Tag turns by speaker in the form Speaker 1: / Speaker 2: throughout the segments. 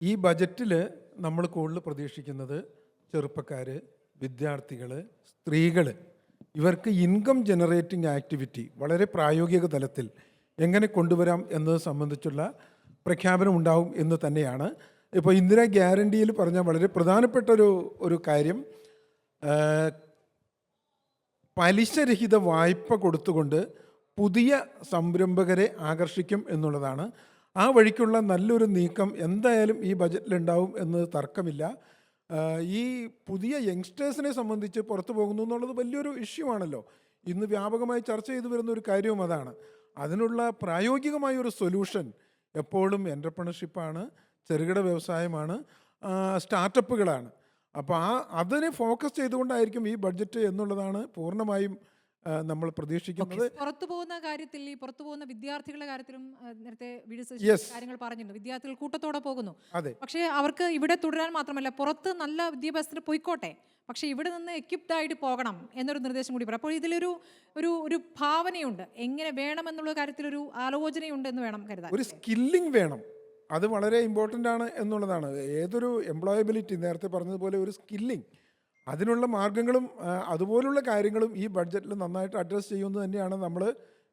Speaker 1: ഈ ബജറ്റിൽ നമ്മൾ കൂടുതൽ പ്രതീക്ഷിക്കുന്നത് ചെറുപ്പക്കാർ, വിദ്യാർത്ഥികൾ, സ്ത്രീകൾ, ഇവർക്ക് ഇൻകം ജനറേറ്റിംഗ് ആക്ടിവിറ്റി വളരെ പ്രായോഗിക തലത്തിൽ എങ്ങനെ കൊണ്ടുവരാം എന്നത് സംബന്ധിച്ചുള്ള പ്രഖ്യാപനം ഉണ്ടാവും എന്ന് തന്നെയാണ്. ഇപ്പോൾ ഇന്ദിരാ ഗ്യാരണ്ടിയിൽ പറഞ്ഞ വളരെ പ്രധാനപ്പെട്ട ഒരു കാര്യം പലിശരഹിത വായ്പ കൊടുത്തുകൊണ്ട് പുതിയ സംരംഭകരെ ആകർഷിക്കും എന്നുള്ളതാണ്. ആ വഴിക്കുള്ള നല്ലൊരു നീക്കം എന്തായാലും ഈ ബജറ്റിലുണ്ടാവും എന്ന് തർക്കമില്ല. ഈ പുതിയ യങ്സ്റ്റേഴ്സിനെ സംബന്ധിച്ച് പുറത്തു പോകുന്നു എന്നുള്ളത് വലിയൊരു ഇഷ്യൂ ആണല്ലോ. ഇന്ന് വ്യാപകമായി ചർച്ച ചെയ്തു വരുന്ന ഒരു കാര്യവും അതാണ്. അതിനുള്ള പ്രായോഗികമായ ഒരു സൊല്യൂഷൻ എപ്പോഴും എൻ്റർപ്രണർഷിപ്പാണ്, ചെറുകിട വ്യവസായമാണ്, സ്റ്റാർട്ടപ്പുകളാണ്. അപ്പോൾ അതിനെ ഫോക്കസ് ചെയ്തുകൊണ്ടായിരിക്കും ഈ ബഡ്ജറ്റ് എന്നുള്ളതാണ് പൂർണ്ണമായും നമ്മൾ പ്രതീക്ഷിക്കുന്നത്.
Speaker 2: പുറത്തു പോകുന്ന കാര്യത്തിൽ, ഈ പുറത്തു പോകുന്ന വിദ്യാർത്ഥികളുടെ കാര്യത്തിലും നേരത്തെ കാര്യങ്ങൾ പറഞ്ഞിട്ടുണ്ട്. വിദ്യാർത്ഥികൾ കൂട്ടത്തോടെ പോകുന്നു. പക്ഷേ അവർക്ക് ഇവിടെ തുടരാൻ മാത്രമല്ല, പുറത്ത് നല്ല വിദ്യാഭ്യാസത്തിന് പോയിക്കോട്ടെ, പക്ഷെ ഇവിടെ നിന്ന് എക്യുപ്ഡ് ആയിട്ട് പോകണം എന്നൊരു നിർദ്ദേശം കൂടി പറയാം. അപ്പോൾ ഇതിലൊരു ഒരു ഒരു ഭാവനയുണ്ട്, എങ്ങനെ വേണമെന്നുള്ള കാര്യത്തിൽ ഒരു ആലോചനയുണ്ട് എന്ന് വേണം കരുതാൻ.
Speaker 1: ഒരു സ്കില്ലിംഗ് വേണം, അത് വളരെ ഇമ്പോർട്ടൻ്റ് ആണ് എന്നുള്ളതാണ്. ഏതൊരു എംപ്ലോയബിലിറ്റി, നേരത്തെ പറഞ്ഞതുപോലെ ഒരു സ്കില്ലിംഗ്, അതിനുള്ള മാർഗങ്ങളും അതുപോലുള്ള കാര്യങ്ങളും ഈ ബഡ്ജറ്റിൽ നന്നായിട്ട് അഡ്രസ്സ് ചെയ്യുമെന്ന് തന്നെയാണ് നമ്മൾ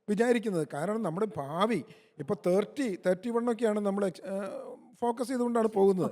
Speaker 1: വിചാരിക്കുന്നത്. കാരണം നമ്മുടെ ഭാവി ഇപ്പോൾ 31 നമ്മൾ ഫോക്കസ് ചെയ്തുകൊണ്ടാണ് പോകുന്നത്.